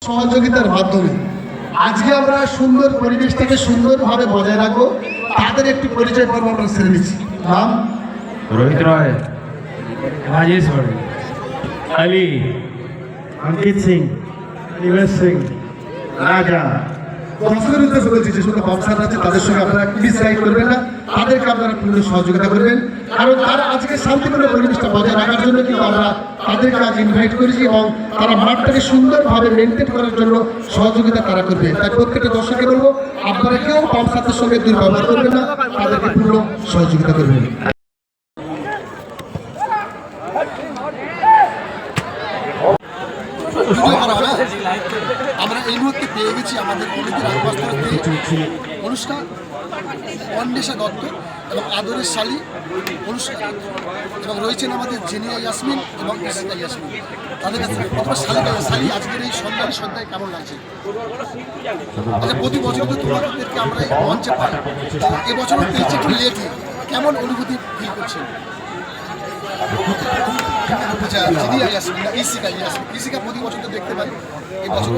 সহযোগিতার মাধ্যমে আজকে আমরা সুন্দর পরিবেশটাকে সুন্দরভাবে বজায় রাখবো। তাদের একটি পরিচয় পর্ব আমরা সেরে নিচ্ছি। নাম रोहित रॉय, राजेश बड़े, अली, अंकित सिंह, निवेश सिंह, राजा। দর্শকের উদ্দেশ্যে বলছি যে শুধু বক্সার আছে তাদের সঙ্গে আপনারা মিসগাইড করবেন না, তাদেরকে আপনারা পূর্ণ সহযোগিতা করবেন। কারণ তারা আজকে শান্তিপূর্ণ পরিবেশটা বজায় রাখার জন্য কিন্তু আমরা তাদেরকে আজ ইনভাইট করেছি এবং তারা মাঠটাকে সুন্দরভাবে মেনটেন করার জন্য সহযোগিতা তারা করবে। তাই প্রত্যেকটা দর্শককে বলবো আপনারা কেউ বক্সারদের সঙ্গে দুর্ব্যবহার করবেন না, তাদেরকে পূর্ণ সহযোগিতা করবেন। আমরা এই মুহূর্তে পেয়ে গেছি আমাদের কমিটির অনুষ্ঠান অন্বেষা দত্ত এবং আদরের শালী অনুষ্ঠান এবং রয়েছেন আমাদের জেনিয়া ইয়াসমিন এবং ইসিকা ইয়াসমিন। তাদের কাছে প্রথমে শালী আজকের এই সন্ধ্যার সন্ধ্যায় কেমন লাগছে? আচ্ছা, প্রতি বছর তো তোমাদেরকে আমরা এই মঞ্চে পাই, এবছরও পেয়েছি একটু লেটে, কেমন অনুভূতি ফিল করছেন? ইসিকা প্রতি বছর তো দেখতে পাই, এই বছর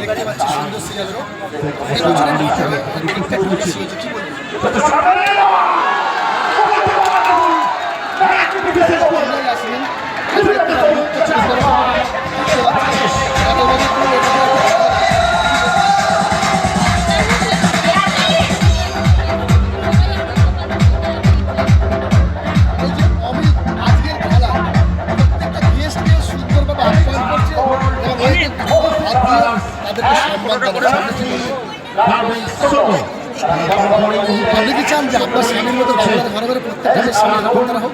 দেখতে পাচ্ছি সুন্দর সিরিয়ালও এই বছর কি আপনি কি চান যে আপনার স্বামীর মতো ঘরে ঘরে প্রত্যেকটা স্বামী করা হোক?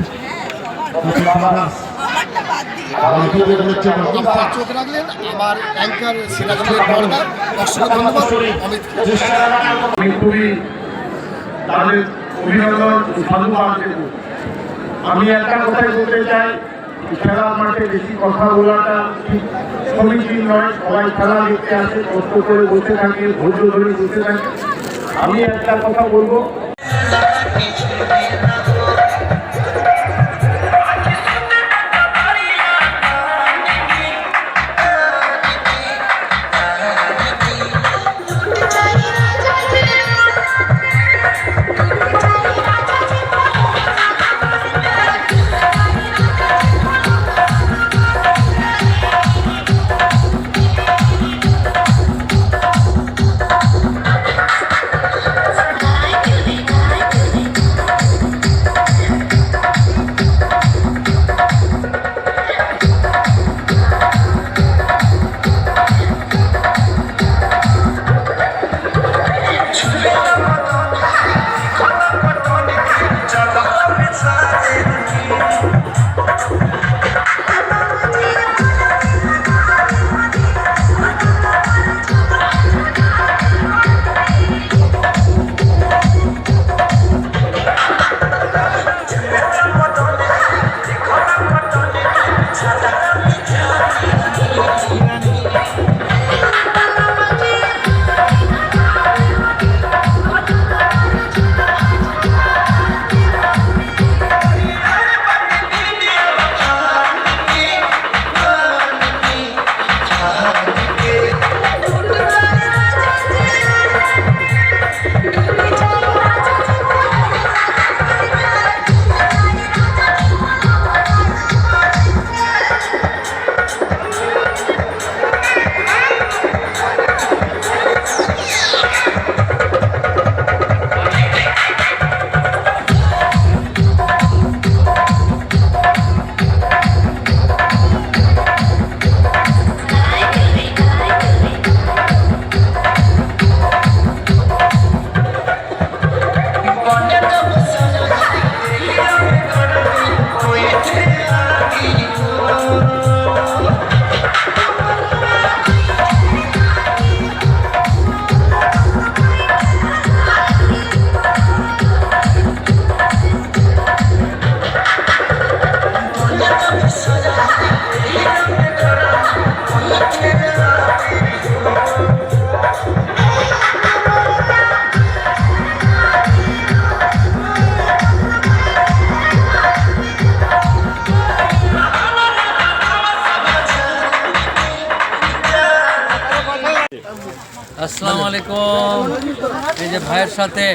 চোখ রাখলেন আমার অ্যাঙ্কার সিরাজুলের বর্মা। অসংখ্য ধন্যবাদ অমিত। আমি খুবই তাদের অভিনন্দন সাধুবাদ দেব। আমি একটা কথাই বলতে চাই, খেলার মাঠে বেশি কথা বলাটা ঠিক সমীচীন নয়। সবাই খেলা দেখতে আসে, কষ্ট করে বসে থাকে, ধৈর্য ধরে বসে থাকে। আমি একটা কথা বলবো, আসসালামু আলাইকুম। এই যে ভাইয়ের সাথে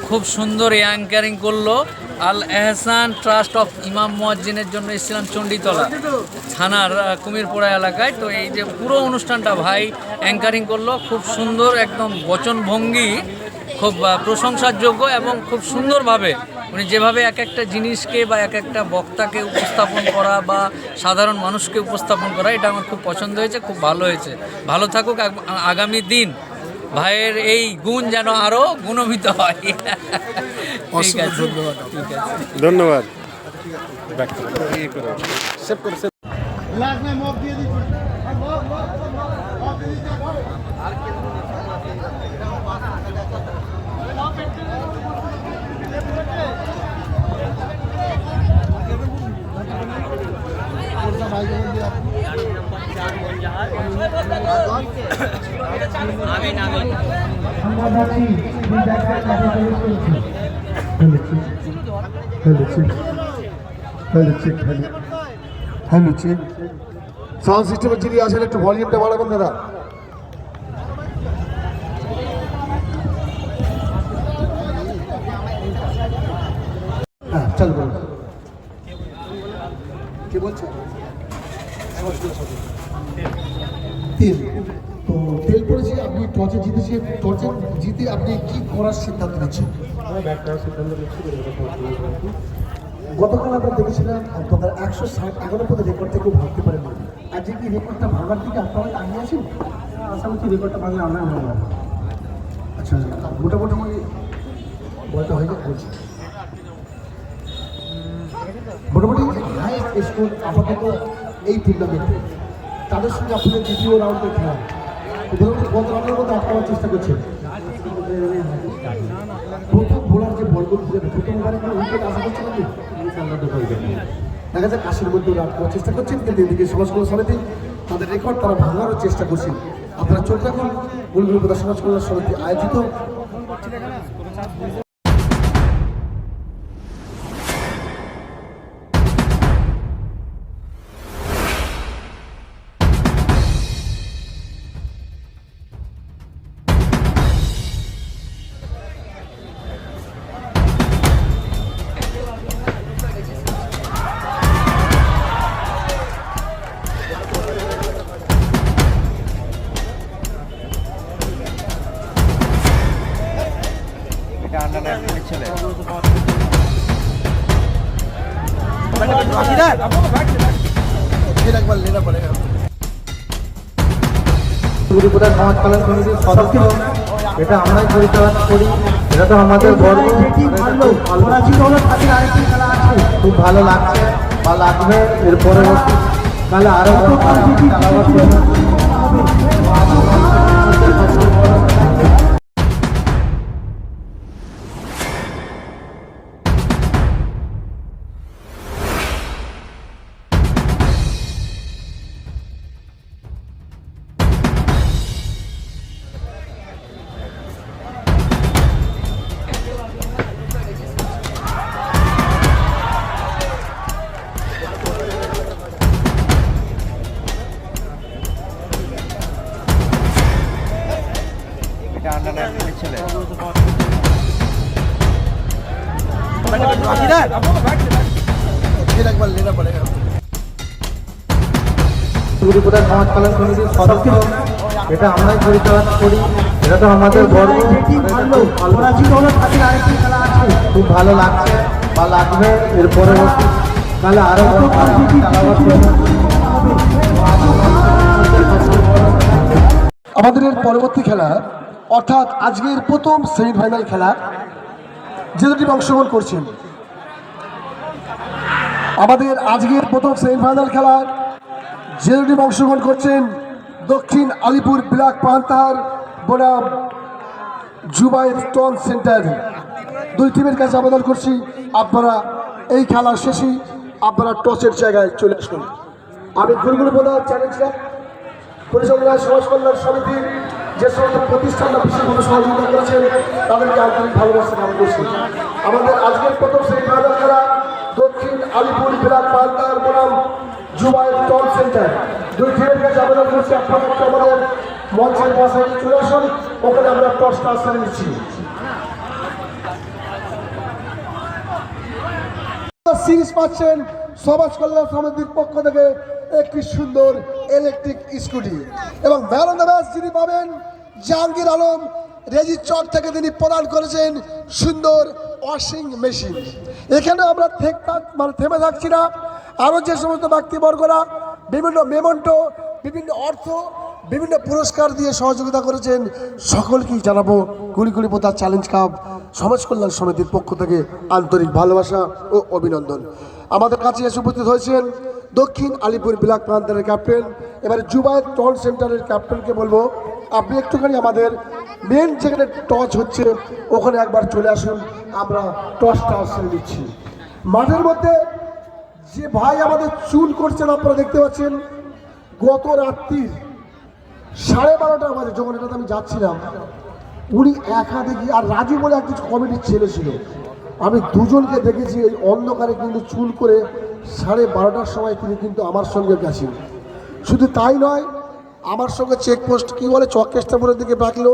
খুব সুন্দর অ্যাঙ্কারিং করলো আল এহসান ট্রাস্ট অফ ইমাম মুয়াজ্জিনের জন্য এসেছিলাম চণ্ডীতলা থানার কুমিরপাড়া এলাকায়। তো এই যে পুরো অনুষ্ঠানটা ভাই অ্যাঙ্কারিং করলো, খুব সুন্দর একদম বচনভঙ্গি, খুব প্রশংসার যোগ্য এবং খুব সুন্দরভাবে উনি যেভাবে এক একটা জিনিসকে বা এক একটা বক্তাকে উপস্থাপন করা বা সাধারণ মানুষকে উপস্থাপন করা, এটা আমার খুব পছন্দ হয়েছে, খুব ভালো হয়েছে। ভালো থাকুক আগামী দিন, ভাইয়ের এই গুণ যেন আরও গুণমিত হয়। ঠিক আছে, ঠিক আছে, ধন্যবাদ। Hello check. সাউন্ড সিস্টেমের যিনি আসেন একটু ভলিউমটা বাড়াবেন দাদা। হ্যাঁ চালু করুন। কে বলছে? তেল। তো তেল পড়েছে, আপনি টসে জিতেছে, টসে জিতে আপনি কি করার সিদ্ধান্ত নিচ্ছেন? গতকাল আমরা দেখেছিলাম আপনাদের 111 পদে রেকর্ড থেকেও ভাবতে পারেন না। আজকে কি রেকর্ডটা ভাঙার দিকে আপনারা আগে আছেন? আশা করছি রেকর্ডটা ভাঙলে আমরা ভাঙবো। আচ্ছা, মোটামুটি বলটা হয়ে যায় বলছি। মোটামুটি হাইয়েস্ট স্কোর আপাতত এই টুর্নামেন্টে, তাদের সঙ্গে আপনাদের দ্বিতীয় রাউন্ডে খেলা। ধরুন গত রাউন্ডের মধ্যে আটকাবার চেষ্টা করছেন। প্রথম বোলার যে বলগুলো দিলেন, প্রথম ওভারে কোনো উইকেট আশা করছেন আপনি? দেখা যাক 80-র মধ্যে রান করার চেষ্টা করছেন, কিন্তু এদিকে সমাজ কল্যাণ সমিতি তাদের রেকর্ড তারা ভাঙারও চেষ্টা করছেন। আপনারা চলতে থাকুন। গুলগুলপদা সমাজ কল্যাণ সমিতি আয়োজিত গুলগুলপদা সমাজ কল্যাণ সমিতির সদস্য, এটা আমরাই পরিচালনা করি। এটা তো আমাদের গর্ব। খুব ভালো লাগছে বা লাগবে। এর পরবর্তী কালে আরো গুলগুলপদা সমাজ কল্যাণ সমিতির সদস্য, এটা আমরাই পরিচালনা করি। এটা তো আমাদের গর্ব। খুব ভালো লাগছে বা লাগবে। এর পরবর্তী কালে আরো আমাদের এর পরবর্তী খেলা, অর্থাৎ আজকের প্রথম সেমিফাইনাল খেলা, যে দুটি অংশগ্রহণ করছেন। আমাদের আজকের প্রথম সেমিফাইনাল খেলা যে দুটি অংশগ্রহণ করছেন, দক্ষিণ আলিপুর ব্ল্যাক পান্থার বনাম জুবাইর টন সেন্টার। দুই টিমের কাছে আবেদন করছি, আপনারা এই খেলার শেষে আপনারা টসের জায়গায় চলে আসুন। আমি গুলগুলপদা চ্যালেঞ্জরা পরিচালনা সমাজ কল্যাণ সমিতির যে সমস্ত প্রতিষ্ঠানরা বিশেষভাবে সহযোগিতা করেছেন, তাদেরকে আন্তরিক ভালোবাসা জ্ঞাপন করছি। আমাদের আজকের প্রথম সেমিফাইনাল খেলা দক্ষিণ আলিপুর ব্ল্যাক পান্থার বনাম জুবাইর টন সেন্টার। দুই টিমের কাছে আবেদন করছি, আপনারা একটু আমাদের মঞ্চের পাশে চলে আসুন, ওখানে আমরা টসটা আসলে নিচ্ছি। সিরিজ পাচ্ছেন সমাজ কল্যাণ সমিতির পক্ষ থেকে একটি সুন্দর ইলেকট্রিক স্কুটি, এবং ম্যান অফ দ্য ম্যাচ যিনি পাবেন জাহাঙ্গীর আলম রেজির চক থেকে, তিনি প্রদান করেছেন সুন্দর ওয়াশিং মেশিন। এখানে আমরা থেমে থাকছি না, আরও যে সমস্ত ব্যক্তিবর্গরা বিভিন্ন মেমন্টো, বিভিন্ন অর্থ, বিভিন্ন পুরস্কার দিয়ে সহযোগিতা করেছেন, সকলকেই জানাবো কুড়ি পোতা চ্যালেঞ্জ কাপ সমাজ কল্যাণ সমিতির পক্ষ থেকে আন্তরিক ভালোবাসা ও অভিনন্দন। আমাদের কাছে এসে উপস্থিত হয়েছেন দক্ষিণ আলিপুর ব্লক প্রান্তের ক্যাপ্টেন। এবারে জুবায়ের টন সেন্টারের ক্যাপ্টেনকে বলবো আপনি একটুখানি আমাদের মেন যেখানে টস হচ্ছে ওখানে একবার চলে আসুন, আমরা টসটা সেরে দিচ্ছি। মাঠের মধ্যে যে ভাই আমাদের চুল করছেন আপনারা দেখতে পাচ্ছেন, গত রাত্রির 12:30 বাজে যখন এটাতে আমি যাচ্ছিলাম, উনি একা দেখি, আর রাজু বলে একজন কমিটির ছেলে ছিল, আমি দুজনকে দেখেছি এই অন্ধকারে কিন্তু চুল করে 12:30টার সময় তিনি কিন্তু আমার সঙ্গে গেছেন। শুধু তাই নয়, আমার সঙ্গে চেকপোস্ট কী বলে চককেস্টাপুরের দিকে রাখলো,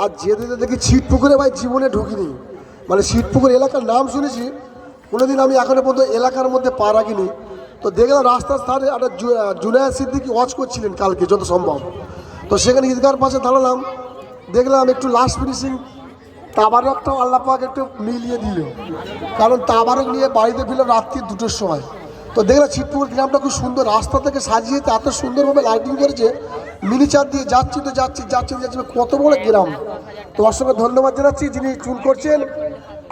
আর যেতে দেখি ছিটপুকুরে ভাই জীবনে ঢুকিনি, মানে ছিটপুকুর এলাকার নাম শুনেছি, কোনোদিন আমি এখনো পর্যন্ত এলাকার মধ্যে পা রাখিনি। তো দেখলাম রাস্তার ধারে একটা জুনায়েদ সিদ্দিকী ওয়াচ করছিলেন কালকে যত সম্ভব, তো সেখানে ঈদগার পাশে দাঁড়ালাম, দেখলাম একটু লাস্ট ফিনিশিং তাবারকটাও আল্লাহ পাক একটু মিলিয়ে দিল, কারণ তাবারক নিয়ে বাড়িতে ফিরলাম রাত্রি 2টোর সময়। তো দেখলাম ছিটপুকুর গ্রামটা খুব সুন্দর, রাস্তা থেকে সাজিয়ে এত সুন্দরভাবে লাইটিং করেছে, মিনিচার দিয়ে যাচ্ছি কত বড় গ্রাম। তো অসংখ্য ধন্যবাদ জানাচ্ছি যিনি চুন করছেন,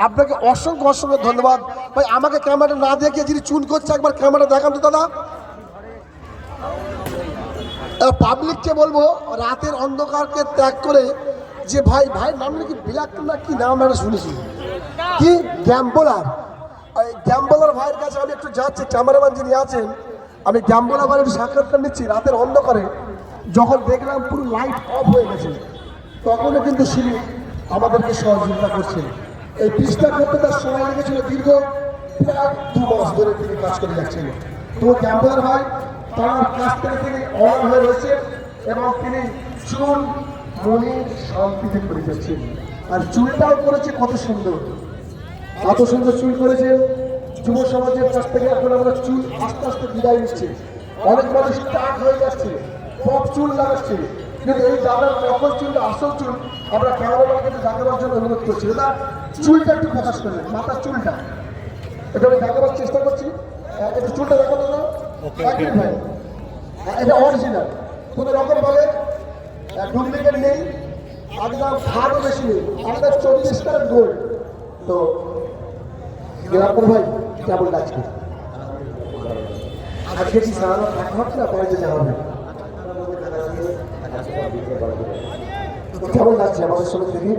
আপনাকে অসংখ্য ধন্যবাদ ভাই। আমাকে ক্যামেরা না দেখে যিনি চুন করছে একবার ক্যামেরা দেখান তো দাদা। পাবলিককে বলবো রাতের অন্ধকারকে ত্যাগ করে, যে ভাই নাম নাকি বিলাক না কি নাম একটা শুনেছি, কি গ্যাম্বলার, ওই গ্যাম্বলার ভাইয়ের কাছে আমি একটু যাচ্ছি, ক্যামেরাম্যান যিনি আছেন, আমি গ্যাম্বলার ভাইয়ের একটু সাক্ষাৎকার নিচ্ছি। রাতের অন্ধকারে যখন দেখলাম পুরো লাইট অফ হয়ে গেছে, তখনও কিন্তু তিনি আমাদেরকে সহযোগিতা করছেন। এই পিসটা করতে তার সময় লেগেছিল দীর্ঘ প্রায় 2 মাস ধরে তিনি কাজ করে যাচ্ছেন। তো গ্যাম্বলার ভাই তার কাছ থেকে তিনি অন হয়ে রয়েছে, এবং তিনি চুল মনের শান্তিতে করে যাচ্ছেন, আর চুলটাও করেছে কত সুন্দর চুল করেছে। যুব সমাজের কাছ থেকে এখন আমরা চুল আস্তে আস্তে বিদায় নিচ্ছি, অনেক মানুষ টাক হয়ে যাচ্ছে, পপ চুল লাগাচ্ছে, কিন্তু এই দাদার নকল চুলটা আসল চুল আমরা ক্যামেরাম্যানকে দেখাবার জন্য অনুরোধ করছি। দাদা চুলটা একটু প্রকাশ করবেন, মাথার চুলটা এটা আমি দেখাবার চেষ্টা করছি, একটু চুলটা দেখাবো না ভাই, এটা অরিজিনাল, কোনো রকম ভাবে ডুপ্লিকেট নেই, একদম ভাগও বেশি নেই, একদম 40 ক্যারেট গোল্ড। তো গ্রামের ভাই কেমন লাগছে আজকে? কি সারা দেখা হচ্ছে না, পরে যেতে হবে, কেমন লাগছে আমাদের সঙ্গে দেখি?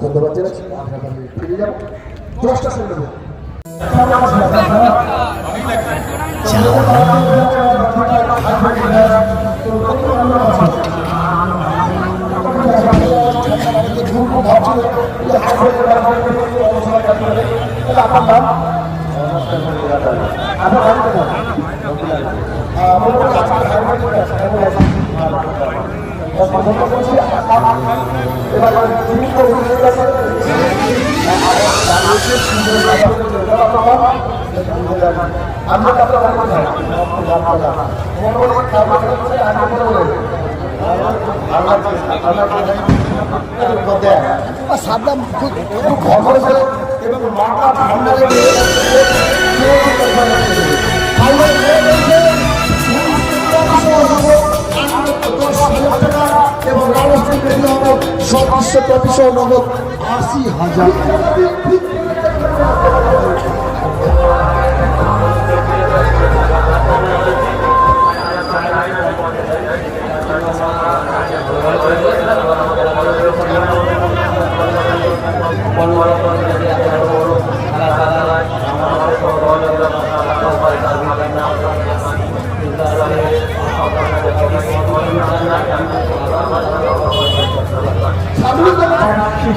ধন্যবাদ জানাচ্ছি, ফিরে যাবো 10টা সেকেন্ড। সাবধান এবং মাথা ঠান্ডা লেগে এবং সদস্য প্রতিশোধ নগদ 80,000।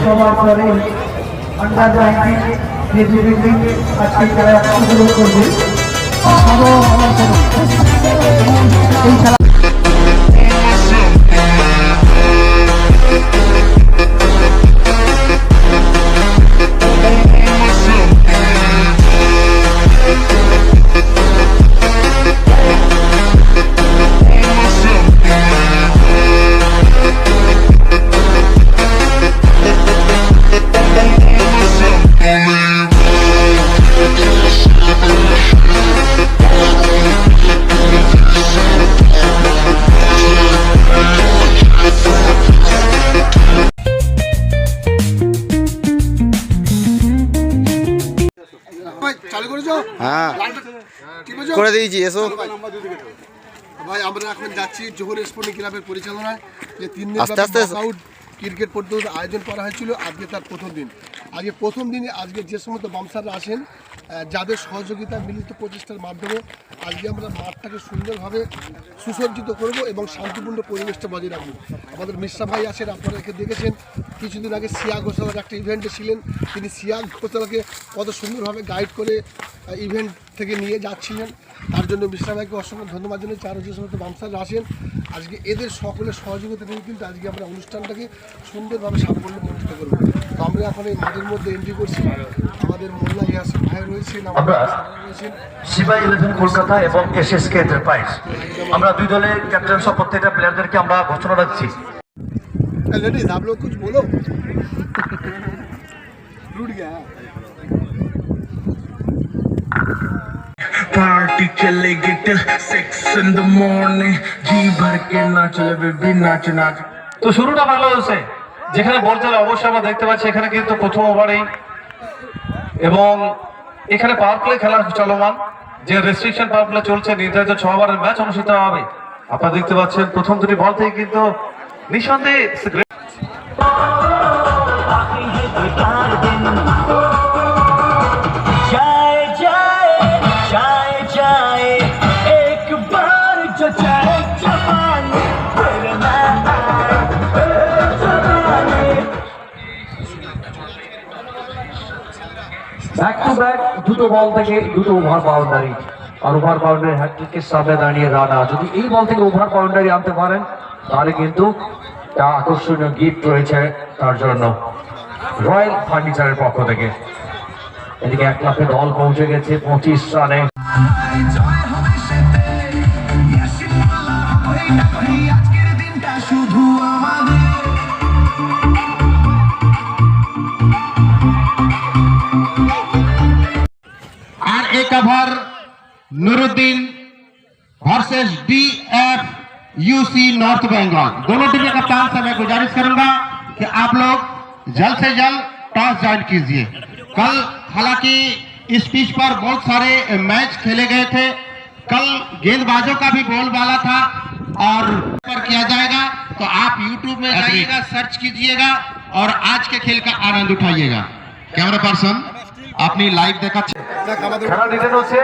সবার পরে আন্ডার 19 কেজি বিল্ডিং আজকে খেলা শুরু করবে। এই খেলা হ্যাঁ ঠিক আছে করে দিয়েছি, এসো। ভাই আমরা এখন যাচ্ছি জোহর স্পোর্টিং ক্লাবের পরিচালনায় যে 3 দিন আস্তে আস্তে এসো। আউট ক্রিকেট প্রতিযোগিতার আয়োজন করা হয়েছিল। আজকে তার প্রথম দিন। আজকে প্রথম দিনে আজকে যে সমস্ত বামসাররা আসেন যাদের সহযোগিতা মিলিত প্রচেষ্টার মাধ্যমে আজকে আমরা মাঠটাকে সুন্দরভাবে সুসজ্জিত করব এবং শান্তিপূর্ণ পরিবেশটা বজায় রাখবো। আমাদের মিশ্রা ভাই আছেন, আপনারা একে দেখেছেন কিছুদিন আগে সিয়া ঘোষালার একটা ইভেন্টে ছিলেন। তিনি সিয়া ঘোষালাকে কত সুন্দরভাবে গাইড করে ইভেন্ট থেকে নিয়ে যাচ্ছিলেন। তার জন্য মিশ্রা ভাইকে অসংখ্য ধন্যবাদ জানাচ্ছি। আরও যে সমস্ত বামসাররা আসেন আজকে এদের সকলের সহযোগিতা নিয়ে কিন্তু আজকে আমরা অনুষ্ঠানটাকে সুন্দরভাবে সাফল্য প্রতিষ্ঠা করবো। তো আমরা এখন এই মাঠের মধ্যে এন্ট্রি করছি। আমাদের মোল্লা ইয়াসিন ভাই রয়েছেন, আমাদের রয়েছেন সিবাই 11 কলকাতা এবং এসএসকে এন্টারপ্রাইজ। আমরা দুই দলের ক্যাপ্টেন সহ প্রত্যেকটা প্লেয়ারদেরকে আমরা ঘোষণা রাখছি। लेडीज आप लोग कुछ बोलो। रूट गया पार्टी चलेगी till 6 in the morning, जी भर के नाच ले बेबी नाच नाच। তো শুরুটা ভালো হয়েছে, যেখানে বল চলে অবশ্যই আমরা দেখতে পাচ্ছি এখানে কিন্তু প্রথম ওভারেই এবং এখানে পাওয়ার প্লে খেলা চলমান, যে রেস্ট্রিকশন পাওয়ার প্লে চলছে, নির্ধারিত 6 ওভারের ম্যাচ অনুষ্ঠিত হবে। আপনারা দেখতে পাচ্ছেন প্রথম দুটি বল থেকে কিন্তু নিঃসন্দেহে ব্যাক টু ব্যাক দুটো বল থেকে দুটো ওভার বাউন্ডারি, আর ওভার বাউন্ডারি হ্যাট্রিকের সামনে দাঁড়িয়ে রানা যদি এই বল থেকে ওভার বাউন্ডারি আনতে পারেন তাহলে কিন্তু তা আকর্ষণীয় গিফট রয়েছে তার জন্য রয়্যাল ফার্নিচারের পক্ষ থেকে। এদিকে 1 লাখে দল পৌঁছে গেছে 25 রানে। और एक over Nuruddin versus DFUC north Bengal. दोनों टीम के कप्तान से मैं गुजारिश करूंगा कि आप लोग जल्द से जल्द टॉस ज्वाइन कीजिए। कल हालांकि इस पिच पर बहुत सारे मैच खेले गए थे। कल गेंदबाजों का भी बोलबाला था और पर किया जाएगा, तो आप YouTube में जाइएगा, सर्च कीजिएगा और आज के खेल का आनंद उठाइएगा। कैमरा पर्सन अपनी लाइव देखा খেলা ডিজাইন হচ্ছে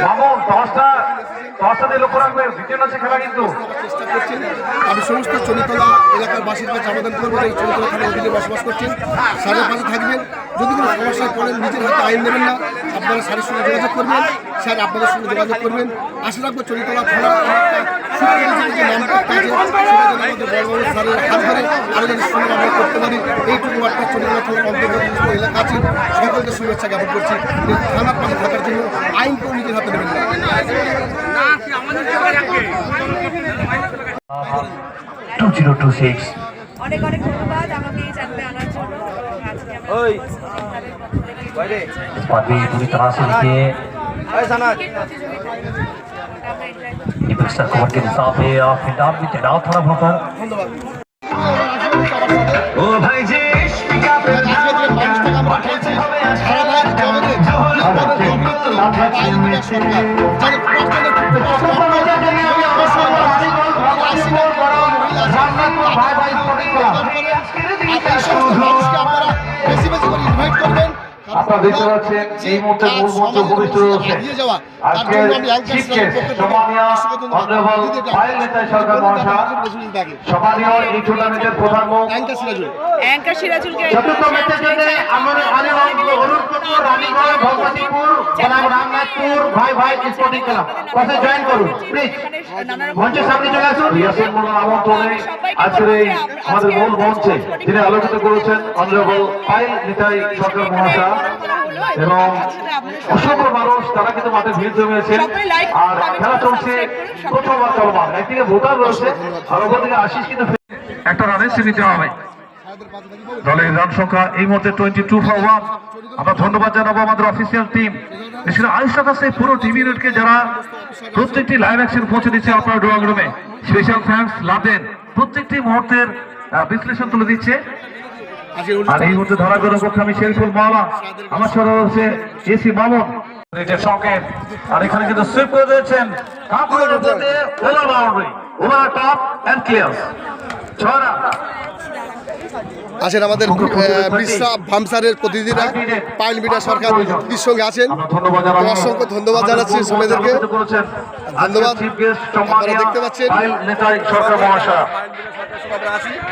মামুন টসটা দিয়ে লক্ষ্য রাখবেন, দ্বিতীয় ম্যাচে খেলা কিন্তু চেষ্টা করছেন। আমি সমস্ত চলিতলা এলাকার বাসীর কাছে আবেদন করবো এই চলিতলা থানার অধীনে বসবাস করছেন, স্যারের পাশে থাকবেন। যদি কোনো সমস্যায় পড়েন নিজের হাতে আইন নেবেন না, আপনারা স্যারের সঙ্গে যোগাযোগ করবেন, স্যার আপনাদের সঙ্গে যোগাযোগ করবেন। আশা রাখবো চলিতলা থানা যে নামটা আছে সেটা যেন আমাদের বড় স্যারের হাত ধরে আরও যেন সুন্দর আমরা করতে পারি। এইটুকু বার্তা চলিতলা থানার অন্তর্গত এলাকা আছে সকলকে শুভেচ্ছা জ্ঞাপন করছি। থানার পাশে থাকার জন্য আইনকেও নিজের হাতে নেবেন না। 2026 অনেক অনেক ধন্যবাদ আমাকে এই চ্যানেলে আনার জন্য। আজকে আমরা इस बात भी पूरी तरह से देखिए कवर के हिसाब से फिलहाल भी तैनात थोड़ा वहाँ पर ओ भाई जी আপনারা দেখতে পাচ্ছেন এই মুহূর্তে মূল মঞ্চ উপবিষ্ট রয়েছে আজকের চিফ গেস্ট সম্মানীয় অনারেবল পায়েল নেতাই সরকার মহাশয়, সম্মানীয় এই টুর্নামেন্টের প্রধান মুখ অ্যাঙ্কার সিরাজুলকে চতুর্থ ম্যাচের জন্য আমাদের অনুরোধ করব রানীগঞ্জ ভগবতীপুর বনাম রামনাথপুর ভাই ভাই স্পোর্টিং ক্লাব পাশে জয়েন করুন প্লিজ, মঞ্চের সামনে চলে আসুন। ইয়াসিন মোল্লার আমন্ত্রণে আজকের এই আমাদের মূল মঞ্চে যিনি আলোচিত করেছেন অনারেবল পায়েল নেতাই সরকার মহাশয় এবং অসংখ্য মানুষ তারা কিন্তু মাঠে ভিড় জমিয়েছে। আর খেলা চলছে প্রথমবার চলমান, একদিকে ভোটার রয়েছে আর অপরদিকে আশিস কিন্তু একটা রানের সিরিজ দেওয়া হবে। দলের রান সংখ্যা এই মুহূর্তে 22/1। আমরা ধন্যবাদ জানাবো আমাদের অফিসিয়াল টিম, বিশেষ করে আয়ুষা কাছে পুরো টিম ইউনিটকে যারা প্রত্যেকটি লাইভ অ্যাকশন পৌঁছে দিচ্ছে আপনার ড্রয়িং রুমে। স্পেশাল থ্যাঙ্কস লাদেন, প্রত্যেকটি মুহূর্তের বিশ্লেষণ তুলে দিচ্ছে। আর এই মুহূর্তে ধরা গেল পক্ষে আমি শেরফুল মাওলা, আমার সাথে রয়েছে এসি মামুন। শকেট আর এখানে কিন্তু সুইপ করে দিয়েছেন কাপুরের উপর দিয়ে over boundary over top end clear 6 রান। আছেন আমাদের বিশ্বা ভামসারের প্রতিনিধিরা পাইল মিডিয়া সরকার এর সঙ্গে আছেন। অসংখ্য ধন্যবাদ জানাচ্ছি সবাইদেরকে, ধন্যবাদ। আপনারা দেখতে পাচ্ছেন নেতাই সরকার মহাশয়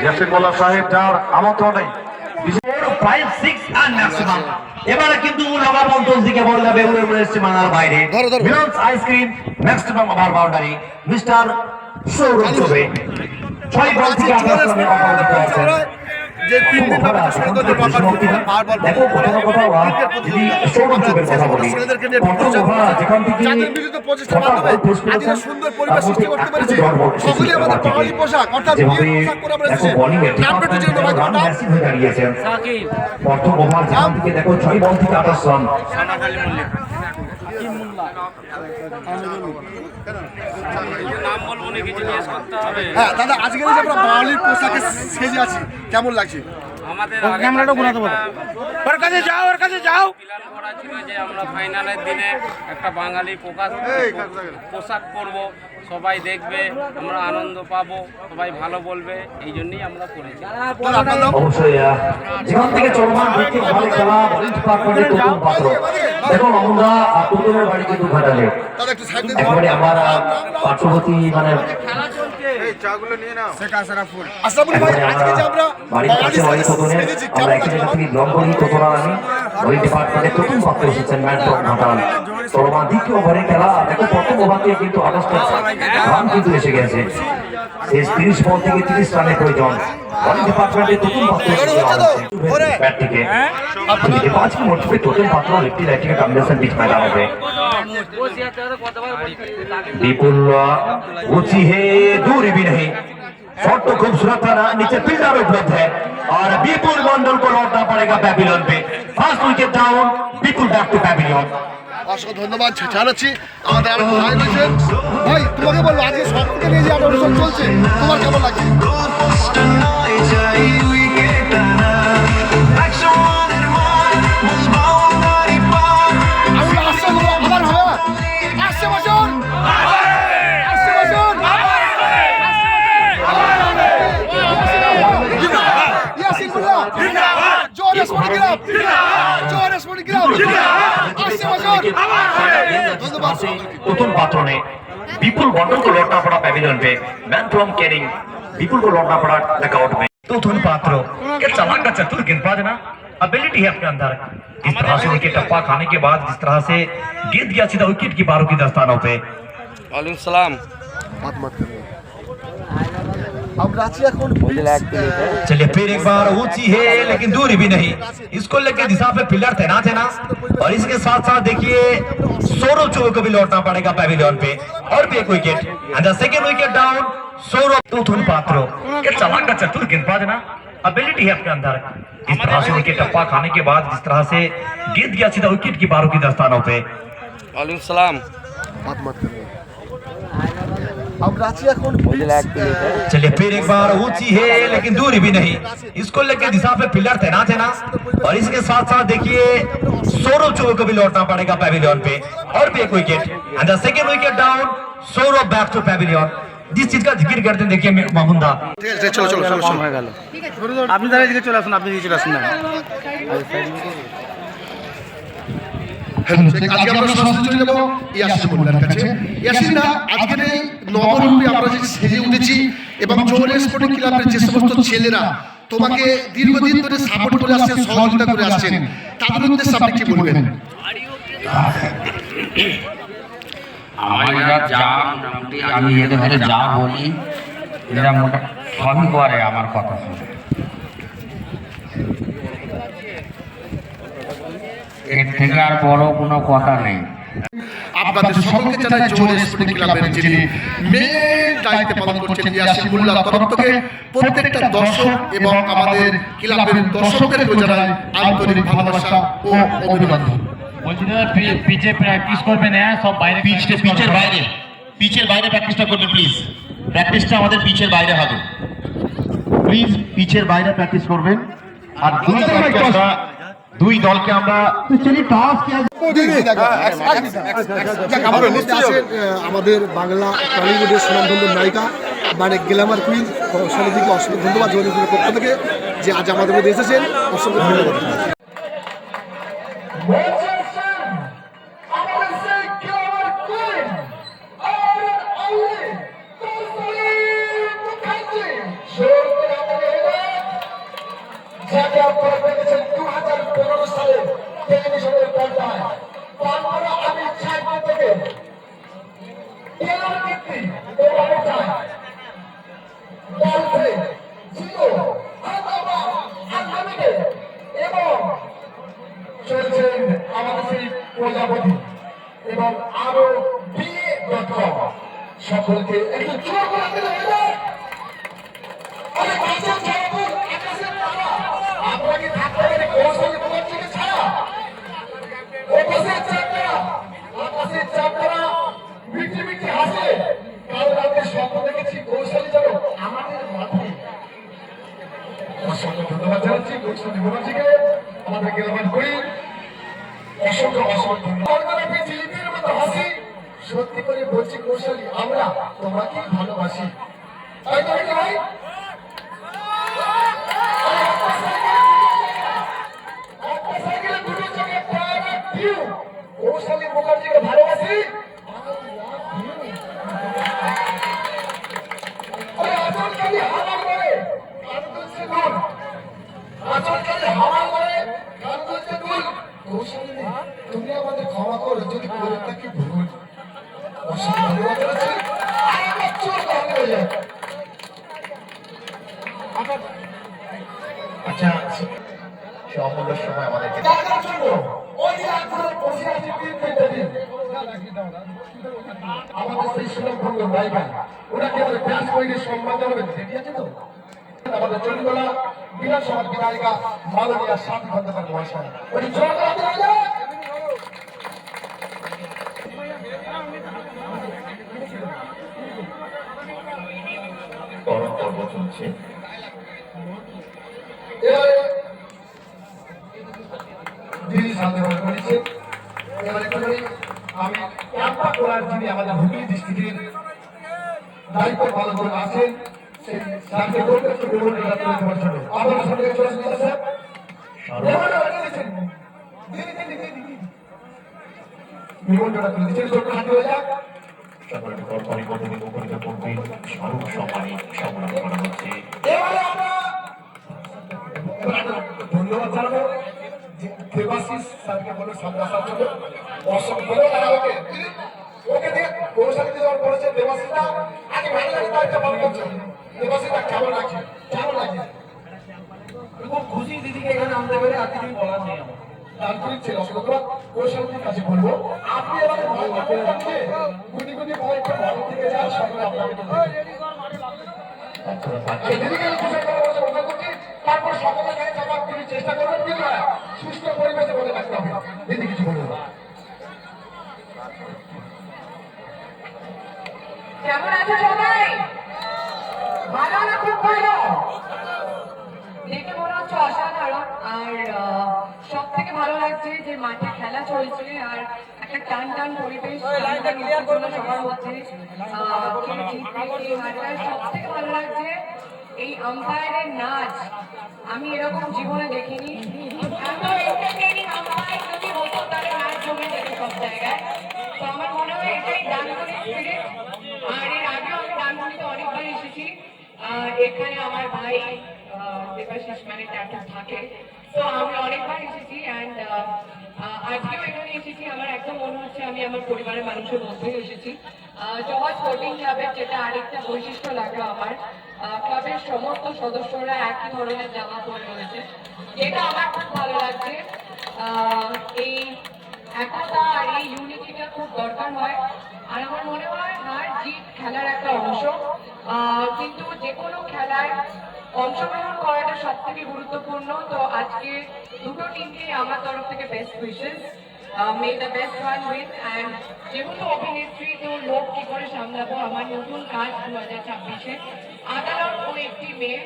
ইয়াসিন মোল্লা সাহেব যার আমন্ত্রণে 5, 6 আর ম্যাক্সিমাম। এবারে কিন্তু লগা বন্ধন থেকে বল যাবে উড়ে সীমানার বাইরে। মিলনস ice cream maximum over boundary mister Sourav Choubey 6 ball থেকে আক্রমণে অপরাজিত আছেন। যে 3 দিন ধরে সুন্দর বারবার দেখো কোথাও যদি সৌরভ চৌবের কথা বলি যেখান থেকে যাদের বিরুদ্ধে প্রচেষ্টার মাধ্যমে আজকে সুন্দর পরিবেশ সৃষ্টি করতে পেরেছি সকলে আমাদের বাঙালি পোশাক অর্থাৎ পোশাক পরে আমরা এসেছি। চ্যাম্পিয়নের জন্য দাঁড়িয়েছেন প্রথম ওভার যেখান থেকে দেখো 6 বল থেকে 28 রান। হ্যাঁ দাদা, আজকে যে আমরা বাঙালির পোশাকে সেজে আছি কেমন লাগছে? ক্যামেরাটা ঘোরাতে বলো, ওর কাছে যাও, ওর কাছে যাও। যে আমরা ফাইনালের দিনে একটা বাঙালি পোশাক পরব, সবাই দেখবে, আমরা আনন্দ পাবো, সবাই ভালো বলবে, এই জন্যই আমরা করেছি। অবশ্যই যেখান থেকে চলমান ভিত্তিক ভালো খেলা বলিং ডিপার্টমেন্টের নতুন পাত্র দেখো আমরা পুতুলের বাড়ি কিন্তু ঘাটালে একবারে আমার পার্শ্ববর্তী মানে বাড়ির কাছে বাড়ি তোতনে আমরা একই জায়গা থেকে লং করি তোতরা আমি বলিং ডিপার্টমেন্টের নতুন পাত্র এসেছেন ম্যান ফ্রম ঘাটাল। চলমান দ্বিতীয় ওভারে খেলা দেখো প্রথম ওভার থেকে কিন্তু 28 রান কিন্তু এসে গেছে। শেষ 30 বল থেকে 30 রানের প্রয়োজন। বলিং ডিপার্টমেন্টের নতুন পাত্র ব্যাট থেকে আপনি 5 की मोड़ पे टोटल पात्रों लेफ्टी राइट का कॉम्बिनेशन बीच मैदान पे विपुल ऊंची है दूरी भी नहीं शॉट तो खूबसूरत था ना, नीचे फील्डर उपलब्ध है और विपुल मंडल को लौटना पड़ेगा पैविलियन पे। First wicket down, Vipul back to pavilion. অসংখ্য ধন্যবাদ জানাচ্ছি আমাদের আরো ভাই রয়েছেন। ভাই তোমাকে বলবো আজকে সবকে নিয়ে যে একটা অনুষ্ঠান চলছে তোমার কেমন লাগছে? नতুন पात्र ने विपुल मंडल को लौटना पड़ा पैविलियन पे। मैन फ्रॉम कैनिंग विपुल को लौटना पड़ा डकआउट में। नতুन पात्र ये चालाक का चतुर गेंदबाज ना, एबिलिटी है अपने अंदर। इस तरह से विकेट टप्पा खाने के बाद जिस तरह से गेंद गया सीधा विकेट की बारों की दस्तानों पे। वालेकुम सलाम। चलिए फिर एक बार ऊंची है लेकिन दूरी भी नहीं, इसको लेकर दिशा पे फील्डर तैनात है ना। और इसके साथ साथ देखिए सौरभ चौबे को भी लौटना पड़ेगा पैविलियन पे और भी एक wicket and the second wicket down. Saurabh नতুন पात्र ये चालाक का चतुर गेंदबाज ना, एबिलिटी है अपने अंदर। इस तरह से विकेट टप्पा खाने के बाद जिस तरह से गेंद गया सीधा विकेट की बारों की दस्तानों पे। वालेकुम सलाम। चलिए फिर एक बार ऊंची है लेकिन दूरी भी नहीं, इसको लेकर दिशा पे फील्डर तैनात है ना। और इसके साथ साथ देखिए सौरभ चौबे को भी लौटना पड़ेगा पैविलियन पे और भी एक wicket and the second wicket down. Saurabh back to pavilion. जिस चीज का जिक्र करते हैं देखिए मामुंदा চলো চলো চলো কম হয়ে গেল। আপনি তাহলে এদিকে চলে আসুন, আপনি এদিকে চলে আসুন না। আজকে আমরা সরাসরি চলে যাবো ইয়াসিন মোল্লার কাছে। ইয়াসিন দা, আজকের এই নবরূপে আমরা যে সেজে উঠেছি এবং জোহর স্পোর্টিং ক্লাবের যে সমস্ত ছেলেরা তোমাকে দীর্ঘদিন ধরে সাপোর্ট করে আসছেন, সহযোগিতা করে আসছেন, তাদের উদ্দেশ্যে আপনি কি বলবেন? আমার যা মোটামুটি আমি এদের হাতে যা বলি এরা মোটা সবই করে আমার কথা শুনে। এর থেকে আর বড় কোনো কথা নেই। আপনাদের সকলকে জানাই জোহর স্পোর্টিং ক্লাবের যিনি মেন দায়িত্ব পালন করছেন ইয়াসিন মোল্লার তরফ থেকে প্রত্যেকটা দর্শক এবং আমাদের ক্লাবের দর্শকদেরকে জানাই আন্তরিক ভালোবাসা ও অভিনন্দন। পিচে প্র্যাকটিস করবেন, সব বাইরে পিচের বাইরে প্র্যাকটিসটা করবেন প্লিজ। প্র্যাকটিসটা আমাদের পিচের বাইরে হবে, প্লিজ পিচের বাইরে প্র্যাকটিস করবেন। আর দুই দলকে আমরা আমাদের বাংলা টলিউডের সুনামধন্য নায়িকা মানে গ্ল্যামার কুইন সমিতিকে অসংখ্য ধন্যবাদ জনগণের পক্ষ থেকে যে আজ আমাদের মধ্যে এসেছেন, অসংখ্য ধন্যবাদ। যাকে আপনারা দেখেছেন 2015 সালে টেলিভিশনের পর্দায়, তারপরে আমি চাইতে থেকে টেলার ভিত্তি অবতায় গল্পে জিও আনলিমিটেড এবং চলছেন আমাদের সেই প্রজাপতি এবং আরো BA.com সকলকে একটু জোর করে দিলে অনেক আকাশের তারা আপনাকে থাকতে পারে কৌশল তোমার থেকে ছাড়া আকাশের চাপড়া মিটি মিটি হাসে। কাল রাতে স্বপ্ন দেখেছি কৌশলী যেন আমাদের মাঠে। অসংখ্য ধন্যবাদ জানাচ্ছি কৌশল যুবরাজিকে, আমাদের গ্রামের করি অসংখ্য জিলিপির মতো হাসি। সত্যি করে বলছি কৌশলী, আমরা তোমাকেই ভালোবাসি, তাই তো ভাই? কৌশলী মুখার্জিকে ভালোবাসি। আচলকালী হাওয়ার করে গান তুলছে দুল, আচলকালী হাওয়ার করে গান তুলছে দুল। কৌশলী তুমি আমাদের ক্ষমা করো যদি করে থাকি ভুল। অসংখ্য ধন্যবাদ জানাচ্ছি। আমার চোখ ভালো হয়ে যায়। আচ্ছা অমূল্য সময় আমাদেরকে দেখার জন্য ওই রাতগুলো বসে আছে আমাদের সেই সুনামধন্য নায়িকা, ওনাকে আমাদের ব্যাস করে সম্মান জানাবেন। রেডি আছে তো? আমাদের চন্ডীগড়া বিধানসভার বিধায়িকা মাননীয়া সাথী খন্দকার মহাশয়, উনি জোর করাতে হবে। গরম পর্ব চলছে। দিদি সামনে করেছে। এবারে আমি ক্যাম্পা করার যিনি আমাদের হুগলি ডিস্ট্রিক্টের দায়িত্ব পালন করে আছেন সেই সামনে করতে আপনার সামনে চলে আসছে বিমন্ডটা তুলে দিচ্ছেন। ছোট্ট হাতে হয়ে যাক সকলকে পরপরই পদ্ধতি মুখরিত করবে স্বরূপ সম্মানী সংগ্রাম করা হচ্ছে। এবারে আমরা ধন্যবাদ জানাবো দেবাশিস স্যারকে বলে সামনে আসার জন্য। অসংখ্য ধন্যবাদ ওকে ওকে দিয়ে কৌশলী যখন করেছে দেবাশিসটা আজ ভালো লাগে দায়িত্ব পালন করছে। দেবাশিসটা কেমন লাগছে? কেমন লাগছে? খুব খুশি দিদিকে এখানে আনতে পেরে, আর কিছু বলার নেই আমার। আন্তরিক ছিল অসংখ্য কৌশলীর কাছে বলবো আপনি এবারে গুটি গুটি পরীক্ষা ভালো থেকে যান, সকলে আপনাকে তারপর সকলের কাছে জবাব দিতে চেষ্টা করবেন, কিন্তু সুস্থ পরিবেশে বলে রাখতে হবে। দিদি কিছু বলবো। কেমন আছো সবাই? ভালো না? খুব ভালো। দেখে মনে হচ্ছে অসাধারণ। আর সব থেকে ভালো লাগছে যে মাঠে খেলা চলছে আর একটা টান টান পরিবেশ সবার মধ্যে। সব থেকে ভালো লাগছে এই আম্পায়ারের নাচ। আমি এরকম জীবনে দেখিনি। আম্পায়ার যদি হতো তাহলে নাচ জমে যেত সব জায়গায়। তো আমার মনে হয় এটাই ডানকুনি স্পিরিট। আর এর আগেও আমি ডানকুনিতে অনেকবার এসেছি। এখানে আমার ভাই দেবাশিস মানে ট্যাটু থাকে, তো আমি অনেকবার এসেছি। অ্যান্ড আজকেও এখানে এসেছি। আমার একদম মনে হচ্ছে আমি আমার পরিবারের মানুষের মধ্যেই এসেছি। জওয়াজ স্পোর্টিং ক্লাবের যেটা আরেকটা বৈশিষ্ট্য লাগে আমার, ক্লাবের সমস্ত সদস্যরা একই ধরনের জামা পরে রয়েছে, যেটা আমার খুব ভালো লাগছে। এই একতা আর এই ইউনিটিটা খুব দরকার হয়। আর আমার মনে হয় হার জিত খেলার একটা অংশ, কিন্তু যে কোনো খেলায় অংশগ্রহণ করাটা সব থেকে গুরুত্বপূর্ণ। তো আজকে দুটো টিমকে আমার তরফ থেকে best wishes, May the best one win. And যেহেতু অভিনেত্রী, তো লোক কি করে সামলাবো, আমার নতুন কাজ 2026-এ আদালত ও একটি মেয়ে।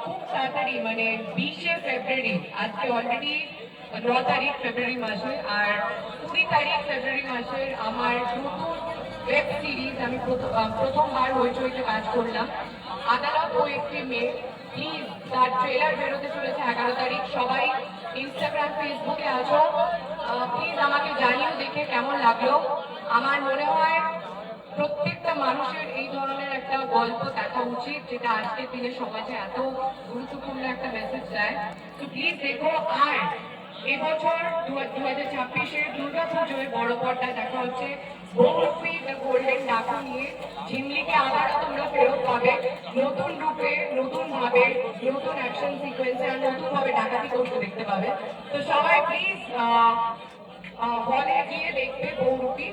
খুব তাড়াতাড়ি মানে 20শে ফেব্রুয়ারি, আজকে অলরেডি 9 তারিখ ফেব্রুয়ারি মাসে, আর 20 তারিখ ফেব্রুয়ারি মাসের আমার নতুন ওয়েব সিরিজ আমি প্রথমবার হইচইতে কাজ করলাম, আদালত ও একটি মেয়ে। প্লিজ তার ট্রেলার বেরোতে চলেছে 11 তারিখ। সবাই ইনস্টাগ্রাম ফেসবুকে আছো, প্লিজ আমাকে জানিও দেখে কেমন লাগলো। আমার মনে হয় প্রত্যেকটা মানুষের এই ধরনের একটা গল্প দেখা উচিত, যেটা আজকের দিনে সমাজে এত গুরুত্বপূর্ণ একটা মেসেজ দেয়। তো প্লিজ দেখো। আর এবছর 2026-এর দুর্গা পুজোয় বড় পর্দা দেখা হচ্ছে বহুরূপী দ্য গোল্ডেন ডাকু নিয়ে। ঝিমলিকে আবারও তোমরা ফেরত পাবে নতুন রূপে, নতুন ভাবে, নতুন অ্যাকশন সিকোয়েন্সে, আর নতুন ভাবে ডাকাতি করতে দেখতে পাবে। তো সবাই প্লিজ হলে গিয়ে দেখবে বহুরূপী।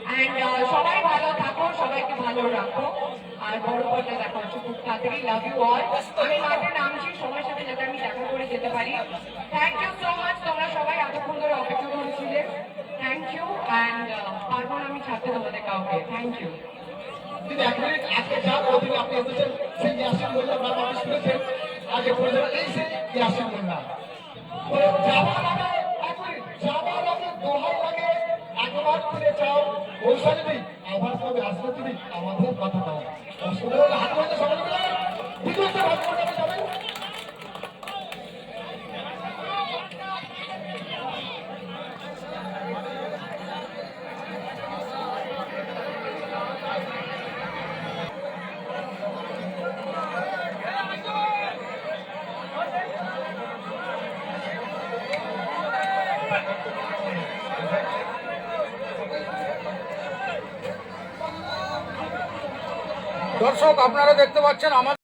অ্যান্ড সবাই ভালো থাকো, সবাইকে ভালো রাখো, আর বড় পর্দা দেখা হচ্ছে খুব তাড়াতাড়ি। Love you all. আমি মাঠে নামছি সবার সাথে, যাতে আমি দেখা করে যেতে পারি। থ্যাংক ইউ সো মাচ, তোমরা সবাই এতক্ষণ ধরে অপেক্ষা করেছিলে। Thank you. অ্যান্ড পারবো না আমি ছাড়তে তোমাদের কাউকে। Thank you. দিদি 1 মিনিট, আজকে যা প্রতিদিন আপনি এসেছেন সেই ইয়াসিন মোল্লা নাম আপনি শুনেছেন, আগে পরিচয় এই সেই ইয়াসিন মোল্লা। যাবার আগে 1 মিনিট, যাবার আগে দোহাই লাগে, একবার ফিরে চাও বৈশালী, আবার কবে আসবে তুমি আমাদের কথা দাও। অসুবিধা হলে হাত ধরে সবাই মিলে ভিডিওতে ভাগ করে যাবেন। দর্শক আপনারা দেখতে পাচ্ছেন আমার